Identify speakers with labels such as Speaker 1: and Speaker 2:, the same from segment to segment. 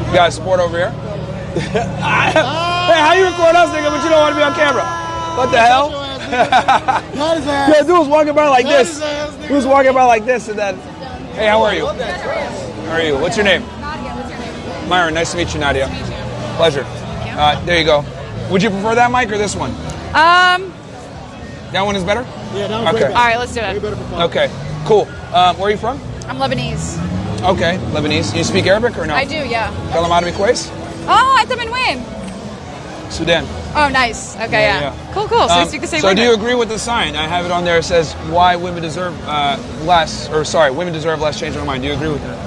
Speaker 1: You got a sport over here? Hey, how you record us, nigga, but you don't want to be on camera? What the hell? Yeah, dude was walking by like this. He was walking by like this and then, hey, how are you? How are you? What's your name?
Speaker 2: Nadia. What's your name?
Speaker 1: Myron, nice to meet you, Nadia.
Speaker 2: Nice to meet you.
Speaker 1: Pleasure. There you go. Would you prefer that mic or this one? That one is better?
Speaker 3: Yeah, that one's
Speaker 1: okay.
Speaker 2: All right, let's do it.
Speaker 3: better for fun.
Speaker 1: Okay, cool. Where are you from?
Speaker 2: I'm Lebanese.
Speaker 1: Okay, Lebanese. You speak Arabic or no?
Speaker 2: I do, yeah.
Speaker 1: Kalam Arabi كويس?
Speaker 2: Oh, I thought in Wayne.
Speaker 1: Sudan.
Speaker 2: Oh, nice. Okay, yeah. Cool. So we speak the same
Speaker 1: So
Speaker 2: language.
Speaker 1: do you agree with the sign? I have it on there. It says why women deserve women deserve less. Change my mind. Do you agree with that?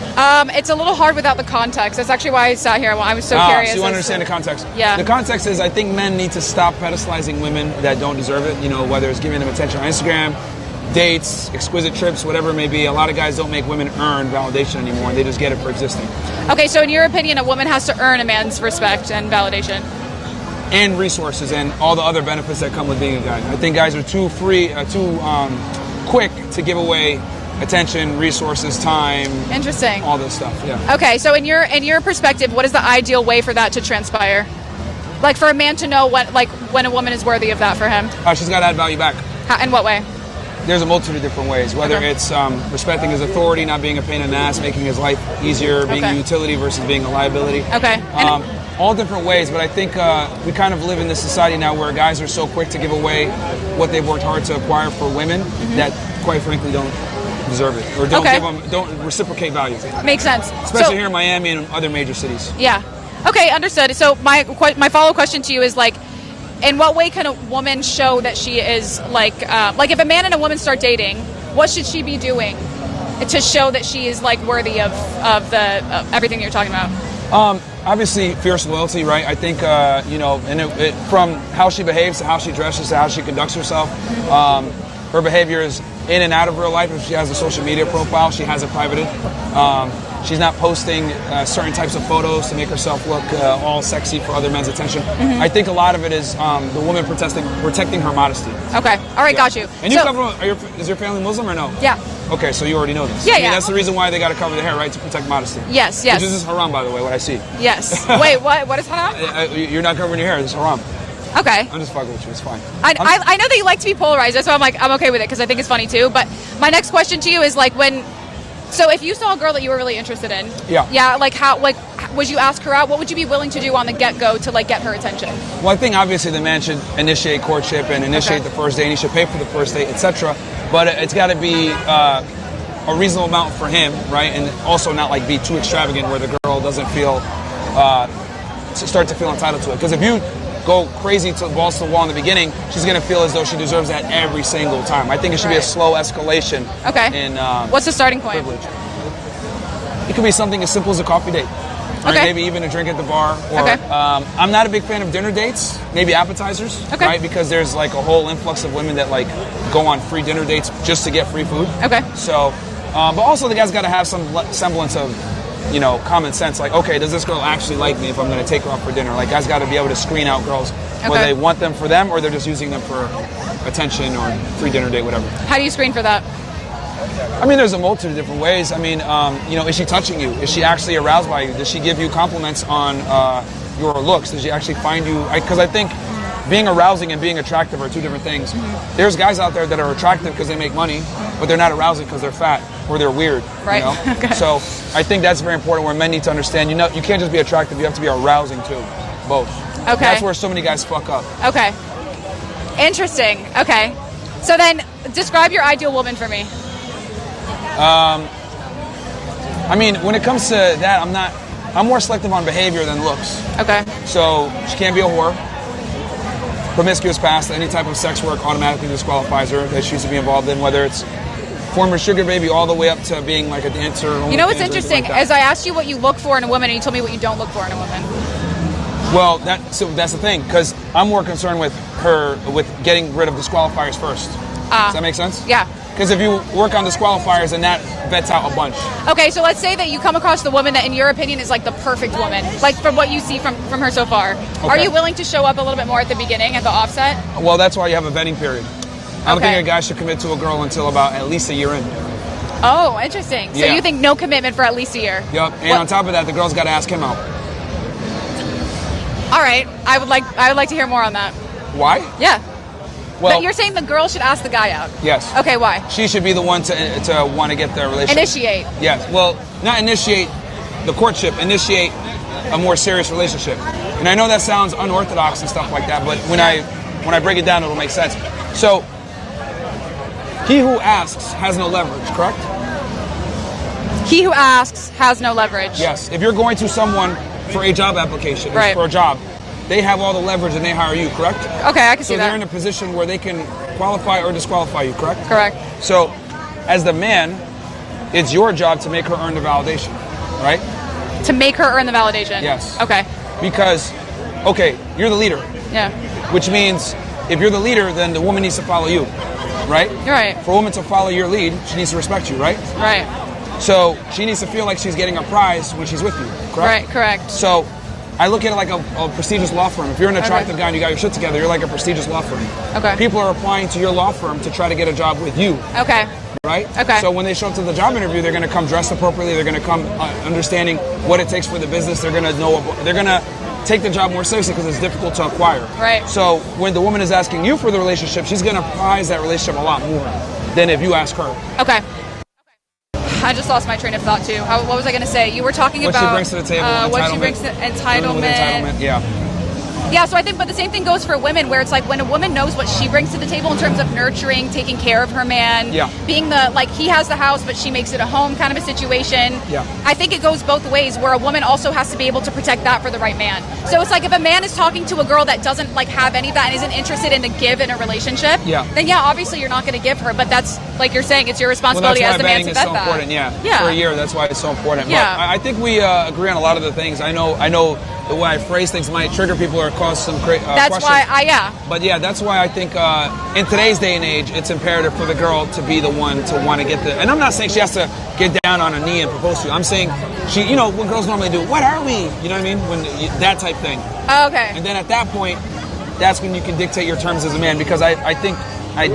Speaker 2: It's a little hard without the context. That's actually why I sat here. I was so curious.
Speaker 1: So you understand the context?
Speaker 2: Yeah.
Speaker 1: The context is I think men need to stop pedestalizing women that don't deserve it. You know, whether it's giving them attention on Instagram, dates, exquisite trips, whatever it may be. A lot of guys don't make women earn validation anymore. They just get it for existing.
Speaker 2: Okay, so in your opinion, a woman has to earn a man's respect and validation.
Speaker 1: And resources and all the other benefits that come with being a guy. I think guys are too quick to give away attention, resources, time.
Speaker 2: Interesting.
Speaker 1: All this stuff. Yeah.
Speaker 2: Okay, so in your perspective, what is the ideal way for that to transpire? Like for a man to know when a woman is worthy of that for him.
Speaker 1: She's got to add value back.
Speaker 2: In what way?
Speaker 1: There's a multitude of different ways. Whether it's respecting his authority, not being a pain in the ass, making his life easier, being a utility versus being a liability.
Speaker 2: Okay.
Speaker 1: All different ways, but I think we kind of live in this society now where guys are so quick to give away what they've worked hard to acquire for women that, quite frankly, don't deserve it or don't reciprocate value.
Speaker 2: Makes sense.
Speaker 1: Especially here in Miami and other major cities.
Speaker 2: Yeah. Okay, understood. So my follow-up question to you is like, in what way can a woman show that she is like if a man and a woman start dating, what should she be doing to show that she is like worthy of everything you're talking about?
Speaker 1: Obviously, fierce loyalty, right? I think, and from how she behaves to how she dresses to how she conducts herself, her behavior is in and out of real life. If she has a social media profile, she has it privated. She's not posting certain types of photos to make herself look all sexy for other men's attention. I think a lot of it is the woman protecting her modesty.
Speaker 2: Okay. All right, got you.
Speaker 1: And you cover, is your family Muslim or no?
Speaker 2: Yeah.
Speaker 1: Okay, so you already know this.
Speaker 2: Yeah,
Speaker 1: That's the reason why they got to cover the hair, right? To protect modesty.
Speaker 2: Yes.
Speaker 1: Which is haram, by the way, what I see.
Speaker 2: Yes. Wait, what is haram?
Speaker 1: You're not covering your hair. It's haram.
Speaker 2: Okay.
Speaker 1: I'm just fucking with you. It's fine.
Speaker 2: I know that you like to be polarized. That's why I'm okay with it because I think it's funny too. But my next question to you is like so if you saw a girl that you were really interested in, would you ask her out? What would you be willing to do on the get-go to like get her attention?
Speaker 1: Well, I think obviously the man should initiate courtship and initiate the first date, and he should pay for the first date, etc. But it's got to be a reasonable amount for him, right? And also not like be too extravagant where the girl doesn't feel start to feel entitled to it. Because if you go crazy to balls to the wall in the beginning, she's going to feel as though she deserves that every single time. I think it should be a slow escalation.
Speaker 2: Okay.
Speaker 1: In
Speaker 2: what's the starting point?
Speaker 1: Privilege. It could be something as simple as a coffee date. Right? Maybe even a drink at the bar. Or, I'm not a big fan of dinner dates. Maybe appetizers. Okay. Right? Because there's like a whole influx of women that like go on free dinner dates just to get free food. Okay. So, but also the guy's got to have some semblance of, common sense. Like, okay, does this girl actually like me if I'm going to take her out for dinner? Like, guys got to be able to screen out girls whether they want them for them or they're just using them for attention or free dinner date, whatever.
Speaker 2: How do you screen for that?
Speaker 1: I mean, there's a multitude of different ways. I mean, is she touching you? Is she actually aroused by you? Does she give you compliments on your looks? Does she actually find you? Because I think being arousing and being attractive are two different things. There's guys out there that are attractive because they make money, but they're not arousing because they're fat or they're weird.
Speaker 2: Right. Okay.
Speaker 1: So I think that's very important where men need to understand, you can't just be attractive, you have to be arousing too. Both. Okay. That's where so many guys fuck up. Okay.
Speaker 2: Interesting. Okay. So then describe your ideal woman for me.
Speaker 1: I mean, when it comes to that, I'm more selective on behavior than looks. Okay. So she can't be a whore. Promiscuous past, any type of sex work automatically disqualifies her that she used to be involved in, whether it's former sugar baby all the way up to being like a dancer.
Speaker 2: You know what's interesting? As I asked you what you look for in a woman, and you told me what you don't look for in a woman.
Speaker 1: Well, that's the thing, because I'm more concerned with getting rid of disqualifiers first. Does that make sense? Yeah. Because if you work on disqualifiers, then that vets out a bunch. Okay, so let's say that you come across the woman that, in your opinion, is like the perfect woman, like from what you see from her so far. Okay. Are you willing to show up a little bit more at the beginning, at the offset? Well, that's why you have a vetting period. I don't think a guy should commit to a girl until about at least a year in.
Speaker 2: Oh, interesting. So
Speaker 1: Yeah.
Speaker 2: you think no commitment for at least a year?
Speaker 1: Yep. And on top of that, the girl's got to ask him out.
Speaker 2: All right. I would like to hear more on that.
Speaker 1: Why?
Speaker 2: Yeah.
Speaker 1: Well,
Speaker 2: But you're saying the girl should ask the guy out?
Speaker 1: yes.
Speaker 2: Okay, why?
Speaker 1: She should be the one to want to get the relationship.
Speaker 2: Initiate.
Speaker 1: Yes. Well, not initiate the courtship. Initiate a more serious relationship. And I know that sounds unorthodox and stuff like that, but when I break it down, it'll make sense. So, he who asks has no leverage, correct?
Speaker 2: He who asks has no leverage.
Speaker 1: Yes. If you're going to someone for a job application,
Speaker 2: Right.
Speaker 1: for a job, they have all the leverage and they hire you, correct?
Speaker 2: Okay, I can see
Speaker 1: So
Speaker 2: that.
Speaker 1: they're in a position where they can qualify or disqualify you, correct?
Speaker 2: Correct.
Speaker 1: So, as the man, it's your job to make her earn the validation, right?
Speaker 2: To make her earn the validation.
Speaker 1: Yes.
Speaker 2: Okay.
Speaker 1: Because, okay, you're the leader,
Speaker 2: Yeah.
Speaker 1: which means if you're the leader, then the woman needs to follow you, right?
Speaker 2: You're right.
Speaker 1: For a woman to follow your lead, she needs to respect you, right?
Speaker 2: Right.
Speaker 1: So she needs to feel like she's getting a prize when she's with you, correct?
Speaker 2: Right. Correct.
Speaker 1: So I look at it like a prestigious law firm. If you're an attractive guy and you got your shit together, you're like a prestigious law firm.
Speaker 2: Okay.
Speaker 1: People are applying to your law firm to try to get a job with you,
Speaker 2: Okay.
Speaker 1: right?
Speaker 2: Okay.
Speaker 1: So when they show up to the job interview, they're going to come dressed appropriately. They're going to come understanding what it takes for the business. They're going to know. They're going to take the job more seriously because it's difficult to acquire.
Speaker 2: Right.
Speaker 1: So when the woman is asking you for the relationship, she's going to prize that relationship a lot more than if you ask her.
Speaker 2: Okay. I just lost my train of thought too. What was I going to say? You were talking
Speaker 1: What
Speaker 2: about
Speaker 1: she brings to the table,
Speaker 2: what she
Speaker 1: entitlement.
Speaker 2: brings to
Speaker 1: Women with entitlement, yeah.
Speaker 2: Yeah, so I think, but the same thing goes for women, where it's like when a woman knows what she brings to the table in terms of nurturing, taking care of her man,
Speaker 1: Yeah.
Speaker 2: being the, like, he has the house, but she makes it a home kind of a situation.
Speaker 1: Yeah.
Speaker 2: I think it goes both ways, where a woman also has to be able to protect that for the right man. So it's like if a man is talking to a girl that doesn't, like, have any of that and isn't interested in the give in a relationship,
Speaker 1: Yeah.
Speaker 2: then yeah, obviously you're not going to give her, but that's, like you're saying, it's your
Speaker 1: Well,
Speaker 2: responsibility
Speaker 1: that's
Speaker 2: as the
Speaker 1: why
Speaker 2: man
Speaker 1: vetting
Speaker 2: to
Speaker 1: is
Speaker 2: vet
Speaker 1: so
Speaker 2: that.
Speaker 1: important, yeah.
Speaker 2: Yeah.
Speaker 1: For a year, that's why it's so important.
Speaker 2: Yeah.
Speaker 1: But I think we agree on a lot of the things. I know the way I phrase things might trigger people or cause some
Speaker 2: That's
Speaker 1: questions.
Speaker 2: why
Speaker 1: But yeah, that's why I think in today's day and age, it's imperative for the girl to be the one to want to get the. And I'm not saying she has to get down on a knee and propose to you. I'm saying what girls normally do. What are we? You know what I mean? That type thing.
Speaker 2: Okay.
Speaker 1: And then at that point, that's when you can dictate your terms as a man. Because I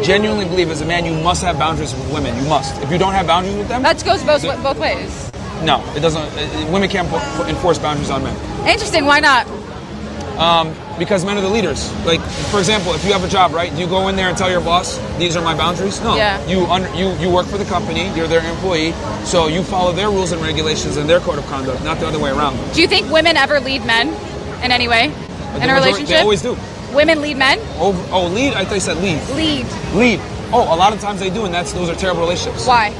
Speaker 1: genuinely believe as a man, you must have boundaries with women. You must. If you don't have boundaries with them,
Speaker 2: That goes both ways.
Speaker 1: no, it doesn't. Women can't enforce boundaries on men.
Speaker 2: Interesting. Why not?
Speaker 1: Because men are the leaders. Like, for example, if you have a job, right? Do you go in there and tell your boss, these are my boundaries? No.
Speaker 2: Yeah.
Speaker 1: You work for the company, you're their employee, so you follow their rules and regulations and their code of conduct, not the other way around.
Speaker 2: Do you think women ever lead men in any way in a relationship?
Speaker 1: They always do.
Speaker 2: Women lead men?
Speaker 1: Lead? I thought you said leave.
Speaker 2: Lead.
Speaker 1: Lead. Oh, a lot of times they do, and those are terrible relationships.
Speaker 2: Why?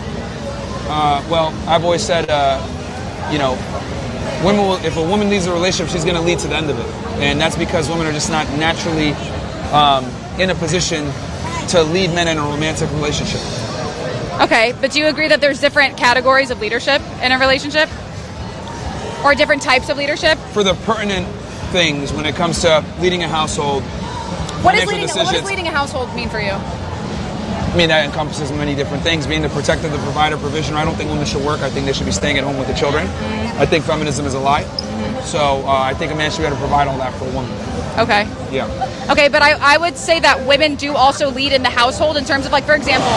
Speaker 1: Well, I've always said, women will, if a woman leaves a relationship, she's going to lead to the end of it. And that's because women are just not naturally in a position to lead men in a romantic relationship.
Speaker 2: Okay, but do you agree that there's different categories of leadership in a relationship? Or different types of leadership?
Speaker 1: For the pertinent things when it comes to leading a household,
Speaker 2: What does
Speaker 1: decisions.
Speaker 2: leading a household mean for you?
Speaker 1: I mean, that encompasses many different things. Being the protector, the provider, provisioner. I don't think women should work. I think they should be staying at home with the children. I think feminism is a lie. So I think a man should be able to provide all that for a woman.
Speaker 2: Okay.
Speaker 1: Yeah.
Speaker 2: Okay, but I would say that women do also lead in the household in terms of, like, for example,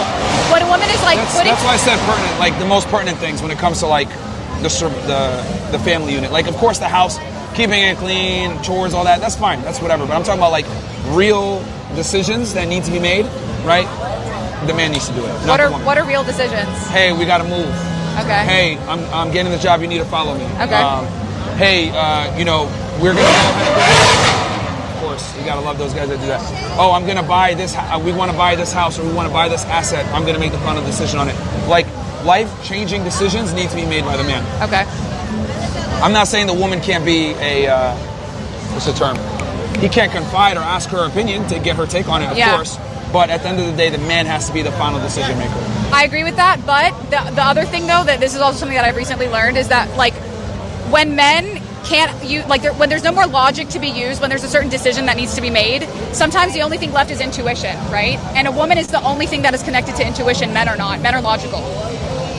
Speaker 2: when a woman is like
Speaker 1: That's why I said pertinent, like the most pertinent things when it comes to like the family unit. Like, of course, the house, keeping it clean, chores, all that. That's fine. That's whatever. But I'm talking about like real decisions that need to be made, right? The man needs to do it. Not the woman.
Speaker 2: What are real decisions?
Speaker 1: Hey, we got to move.
Speaker 2: Okay.
Speaker 1: Hey, I'm getting the job. You need to follow me.
Speaker 2: Okay.
Speaker 1: Hey, we're gonna go. Of course, you gotta love those guys that do that. Oh, I'm gonna buy this. We want to buy this house, or we want to buy this asset. I'm gonna make the final decision on it. Like, life-changing decisions need to be made by the man.
Speaker 2: Okay.
Speaker 1: I'm not saying the woman can't be a what's the term? He can't confide or ask her opinion to get her take on it, of course. But at the end of the day, the man has to be the final decision maker.
Speaker 2: I agree with that, but the other thing, though, that this is also something that I've recently learned, is that, like, when men can't use, like, when there's no more logic to be used, when there's a certain decision that needs to be made, sometimes the only thing left is intuition, right? And a woman is the only thing that is connected to intuition. Men are not. Men are logical,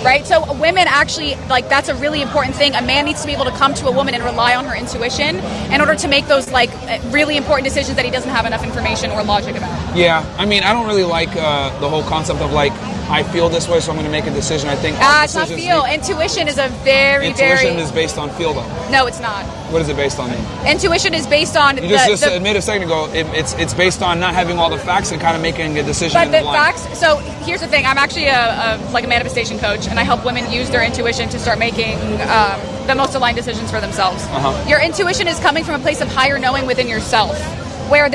Speaker 2: right? So women actually, like, that's a really important thing. A man needs to be able to come to a woman and rely on her intuition in order to make those, like, really important decisions that he doesn't have enough information or logic about.
Speaker 1: Yeah, I mean, I don't really like the whole concept of, like, I feel this way, so I'm going to make a decision. I think
Speaker 2: it's not feel. Intuition is a very
Speaker 1: Intuition is based on feel, though.
Speaker 2: No, it's not.
Speaker 1: What is it based on?
Speaker 2: Intuition is based on.
Speaker 1: You just admitted a second ago. It's based on not having all the facts and kind of making a decision.
Speaker 2: But the facts. So here's the thing. I'm actually a manifestation coach, and I help women use their intuition to start making the most aligned decisions for themselves. Your intuition is coming from a place of higher knowing within yourself. Where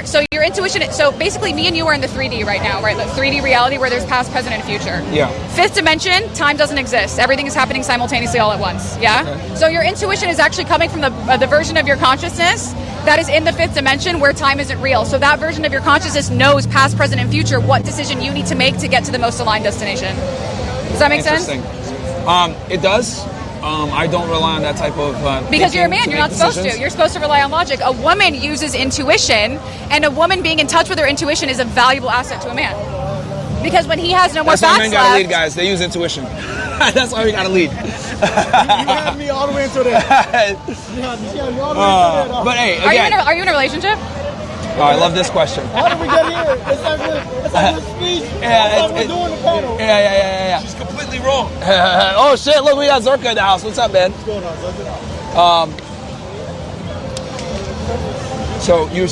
Speaker 2: so your intuition, so basically me and you are in the 3D right now, right? The 3D reality where there's past, present, and future.
Speaker 1: Yeah.
Speaker 2: Fifth dimension, time doesn't exist. Everything is happening simultaneously all at once. Yeah? Okay. So your intuition is actually coming from the version of your consciousness that is in the fifth dimension where time isn't real. So that version of your consciousness knows past, present, and future what decision you need to make to get to the most aligned destination. Does that make sense?
Speaker 1: It does. I don't rely on that type of
Speaker 2: because you're a man, you're not supposed to. You're supposed to rely on logic. A woman uses intuition, and a woman being in touch with her intuition is a valuable asset to a man. Because when he has no more facts left...
Speaker 1: That's why men gotta lead, guys. They use intuition. That's why we gotta lead.
Speaker 3: You had me all the way until there.
Speaker 1: But hey, again...
Speaker 2: Are you in a relationship?
Speaker 1: Oh, I love this question.
Speaker 3: How did we get here? It's like a speech.
Speaker 1: Yeah,
Speaker 3: we're doing the panel.
Speaker 1: Yeah.
Speaker 3: She's completely wrong.
Speaker 1: Oh shit! Look, we got Zorka in the house. What's up, man?
Speaker 3: What's going on, Zorka?
Speaker 1: So you,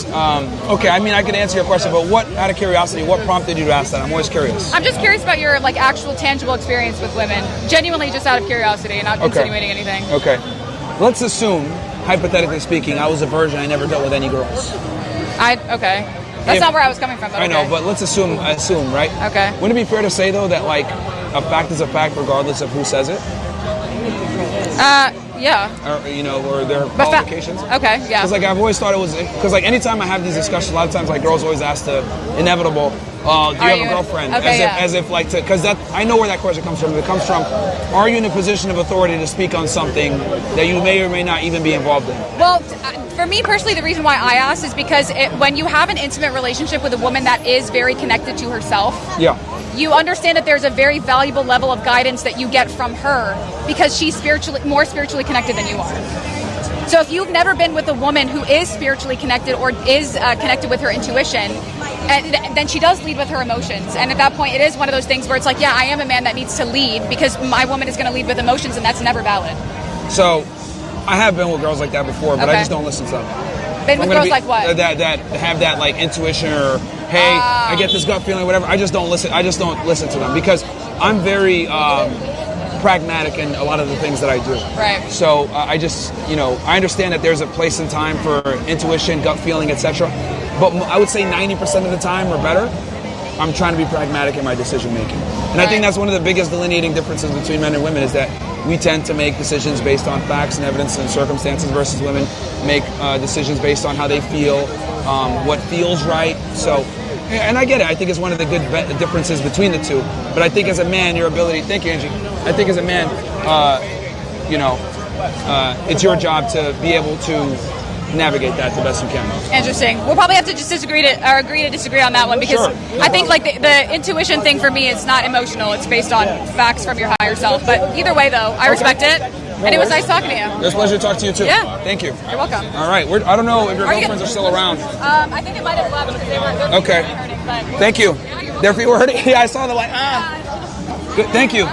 Speaker 1: okay? I mean, I can answer your question, but out of curiosity, what prompted you to ask that? I'm always curious.
Speaker 2: I'm just curious about your actual tangible experience with women. Genuinely, just out of curiosity, not insinuating anything.
Speaker 1: Okay. Let's assume, hypothetically speaking, I was a virgin. I never dealt with any girls.
Speaker 2: Okay. That's not where I was coming from. But
Speaker 1: I know, but let's assume, right?
Speaker 2: Okay.
Speaker 1: Wouldn't it be fair to say though that a fact is a fact regardless of who says it?
Speaker 2: Yeah.
Speaker 1: Or their qualifications.
Speaker 2: Okay, yeah.
Speaker 1: Because I've always thought it was because anytime I have these discussions, a lot of times girls always ask the inevitable, do you have a girlfriend?
Speaker 2: Okay,
Speaker 1: as if because I know where that question comes from. It comes from, are you in a position of authority to speak on something that you may or may not even be involved in?
Speaker 2: Well, for me personally, the reason why I asked is because when you have an intimate relationship with a woman that is very connected to herself, you understand that there's a very valuable level of guidance that you get from her because she's more spiritually connected than you are. So if you've never been with a woman who is spiritually connected or is connected with her intuition, then she does lead with her emotions. And at that point, it is one of those things where it's I am a man that needs to lead because my woman is going to lead with emotions, and that's never valid.
Speaker 1: So I have been with girls like that before, but I just don't listen to them.
Speaker 2: Been with girls like what?
Speaker 1: That have that intuition or, hey, I get this gut feeling, whatever. I just don't listen to them because I'm very pragmatic in a lot of the things that I do.
Speaker 2: Right.
Speaker 1: So I just, I understand that there's a place and time for intuition, gut feeling, etc. But I would say 90% of the time or better, I'm trying to be pragmatic in my decision making. And I think that's one of the biggest delineating differences between men and women is that we tend to make decisions based on facts and evidence and circumstances versus women make decisions based on how they feel, what feels right. So, and I get it. I think it's one of the good differences between the two. But I think as a man, your ability, thank you, Angie. I think as a man, it's your job to be able to navigate that the best you can.
Speaker 2: Interesting. We'll probably have to just agree to disagree on that one because I think the intuition thing for me is not emotional. It's based on facts from your higher self. But either way, though, I respect it. And it was nice talking to you.
Speaker 1: It was a pleasure to talk to you, too.
Speaker 2: Yeah.
Speaker 1: Thank you.
Speaker 2: You're welcome.
Speaker 1: All right. I don't know if your girlfriends are still around.
Speaker 2: I think it might have left because they were
Speaker 1: okay.
Speaker 2: Hurting, but...
Speaker 1: Thank you. Their feet were hurting? Yeah, I saw the light. Good. Thank you.